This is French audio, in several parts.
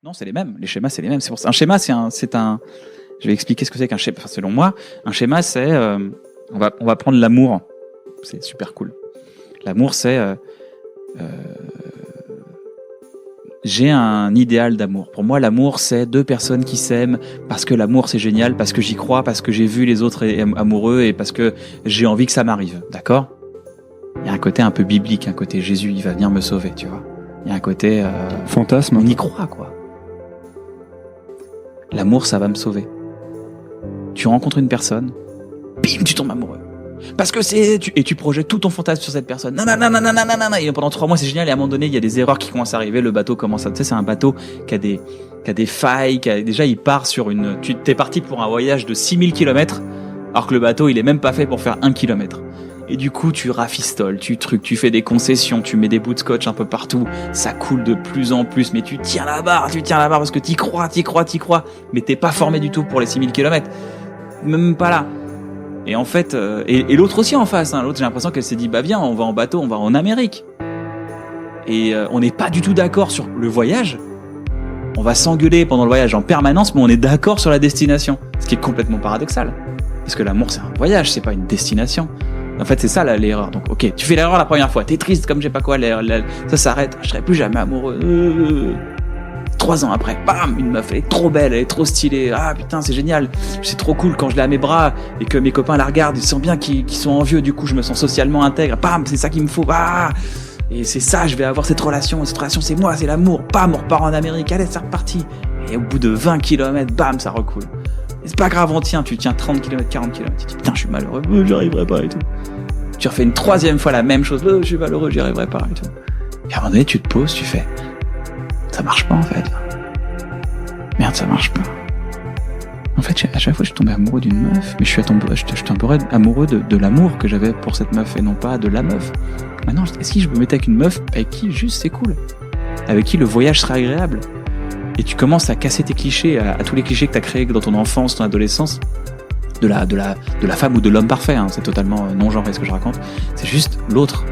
Non, c'est les mêmes. Les schémas, c'est les mêmes. C'est pour ça. Un schéma, c'est un. Je vais expliquer ce que c'est qu'un schéma. Enfin, selon moi, un schéma, c'est. On va prendre l'amour. C'est super cool. L'amour, c'est. J'ai un idéal d'amour. Pour moi, l'amour, c'est deux personnes qui s'aiment parce que l'amour, c'est génial, parce que j'y crois, parce que j'ai vu les autres amoureux et parce que j'ai envie que ça m'arrive. D'accord ? Il y a un côté un peu biblique, un côté Jésus, il va venir me sauver, tu vois. Il y a un côté... fantasme. On y croit, quoi. L'amour, ça va me sauver. Tu rencontres une personne, bim, tu tombes amoureux. Parce que et tu projettes tout ton fantasme sur cette personne. Non. Et pendant 3 mois, c'est génial. Et à un moment donné, il y a des erreurs qui commencent à arriver. Le bateau commence à, tu sais, c'est un bateau qui a des failles, déjà, il part sur t'es parti pour un voyage de 6000 km, alors que le bateau, il est même pas fait pour faire 1 km. Et du coup, tu rafistoles, tu fais des concessions, tu mets des bouts de scotch un peu partout. Ça coule de plus en plus, mais tu tiens la barre parce que t'y crois. Mais t'es pas formé du tout pour les 6000 km. Même pas là. Et en fait, et l'autre aussi en face, hein. L'autre, j'ai l'impression qu'elle s'est dit, bah viens, on va en bateau, on va en Amérique. Et on n'est pas du tout d'accord sur le voyage. On va s'engueuler pendant le voyage en permanence, mais on est d'accord sur la destination. Ce qui est complètement paradoxal. Parce que l'amour, c'est un voyage, c'est pas une destination. En fait, c'est ça l'erreur. Donc, ok, tu fais l'erreur la première fois, t'es triste comme je sais pas quoi, ça s'arrête, je serai plus jamais amoureux. 3 ans après, bam, une meuf, elle est trop belle, elle est trop stylée. Ah putain, c'est génial. C'est trop cool quand je l'ai à mes bras et que mes copains la regardent, ils sentent bien qu'ils sont envieux. Du coup, je me sens socialement intègre. Bam, c'est ça qu'il me faut. Ah, et c'est ça, je vais avoir cette relation. Et cette relation, c'est moi, c'est l'amour. Bam, on repart en Amérique. Allez, c'est reparti. Et au bout de 20 km, bam, ça recoule. Et c'est pas grave, tu tiens 30 km, 40 km. Tu te dis, putain, je suis malheureux, j'y arriverai pas et tout. Tu refais une 3e fois la même chose. Je suis malheureux, j'y arriverai pas et tout. Et à un moment donné, tu te poses, tu fais, ça marche pas en fait. Merde, ça marche pas. En fait, à chaque fois, je suis tombé amoureux d'une meuf, mais je suis tombé amoureux de l'amour que j'avais pour cette meuf et non pas de la meuf. Maintenant, est-ce que je me mettais avec une meuf avec qui juste c'est cool, avec qui le voyage sera agréable? Et tu commences à casser tes clichés, à tous les clichés que t'as créés dans ton enfance, ton adolescence, de la femme ou de l'homme parfait. Hein. C'est totalement non-genré ce que je raconte. C'est juste l'autre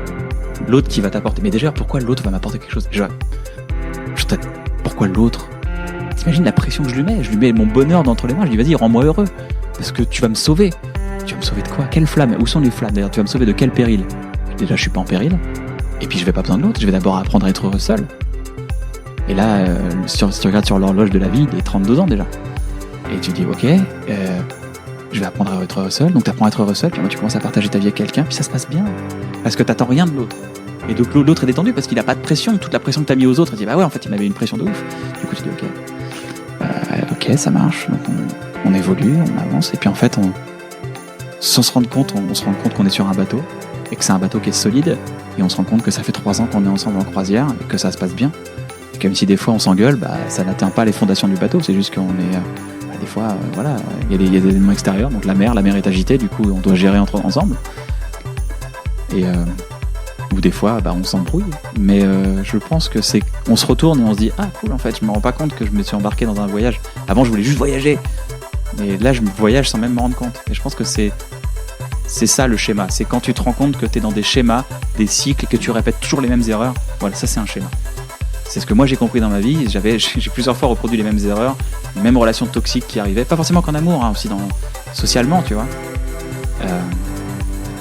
qui va t'apporter. Mais déjà, pourquoi l'autre va m'apporter quelque chose? Pourquoi l'autre? T'imagines la pression que je lui mets? Je lui mets mon bonheur d'entre les mains. Je lui dis, vas-y, rends-moi heureux. Parce que tu vas me sauver. Tu vas me sauver de quoi? Quelle flamme? Où sont les flammes? D'ailleurs, tu vas me sauver de quel péril? Déjà, je suis pas en péril. Et puis, je vais pas besoin de l'autre. Je vais d'abord apprendre à être heureux seul. Et là, si tu regardes sur l'horloge de la vie, il est 32 ans déjà. Et tu dis, ok, je vais apprendre à être heureux seul. Donc, tu apprends à être heureux seul. Puis tu commences à partager ta vie avec quelqu'un. Puis ça se passe bien. Parce que t'attends rien de l'autre. Et donc, l'autre est détendu parce qu'il a pas de pression. Toute la pression que t'as mis aux autres, tu dis, bah ouais, en fait, il m'avait une pression de ouf. Du coup, tu dis, ok. Ok, ça marche, donc on évolue, on avance, et puis en fait, sans se rendre compte, on se rend compte qu'on est sur un bateau, et que c'est un bateau qui est solide, et on se rend compte que ça fait 3 ans qu'on est ensemble en croisière, et que ça se passe bien. Et comme si des fois on s'engueule, ça n'atteint pas les fondations du bateau, c'est juste qu'on est... des fois, voilà, il y a des éléments extérieurs, donc la mer est agitée, du coup on doit gérer ensemble. Et... ou des fois on s'embrouille, mais je pense que on se retourne et on se dit, ah cool, en fait je me rends pas compte que je me suis embarqué dans un voyage. Avant je voulais juste voyager, mais là je voyage sans même me rendre compte. Et je pense que c'est ça le schéma, c'est quand tu te rends compte que tu es dans des schémas, des cycles, et que tu répètes toujours les mêmes erreurs. Voilà, ça c'est un schéma. C'est ce que moi j'ai compris dans ma vie. J'ai plusieurs fois reproduit les mêmes erreurs, les mêmes relations toxiques qui arrivaient, pas forcément qu'en amour, hein, aussi socialement, tu vois.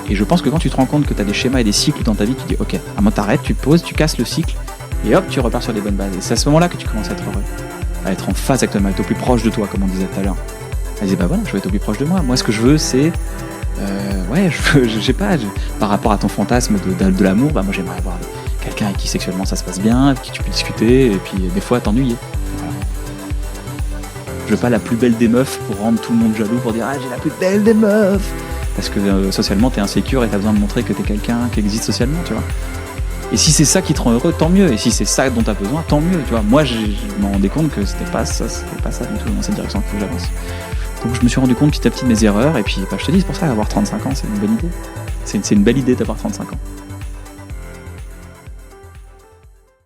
Et je pense que quand tu te rends compte que tu as des schémas et des cycles dans ta vie, tu dis ok, à un moment t'arrêtes, tu te poses, tu casses le cycle, et hop, tu repars sur des bonnes bases. Et c'est à ce moment-là que tu commences à être heureux, à être en phase avec toi, à être au plus proche de toi, comme on disait tout à l'heure. Elle disait, bah voilà, je veux être au plus proche de moi. Moi, ce que je veux, c'est... je sais pas, par rapport à ton fantasme de l'amour, moi j'aimerais avoir quelqu'un avec qui sexuellement ça se passe bien, avec qui tu peux discuter, et puis des fois t'ennuyer. Voilà. Je veux pas la plus belle des meufs pour rendre tout le monde jaloux, pour dire, ah, j'ai la plus belle des meufs. Parce que socialement t'es insécure et t'as besoin de montrer que t'es quelqu'un qui existe socialement, tu vois. Et si c'est ça qui te rend heureux, tant mieux. Et si c'est ça dont t'as besoin, tant mieux, tu vois. Moi, je me rendais compte que c'était pas ça du tout dans cette direction que j'avance. Donc je me suis rendu compte petit à petit de mes erreurs, et puis je te dis, c'est pour ça, avoir 35 ans, c'est une bonne idée. C'est une belle idée d'avoir 35 ans.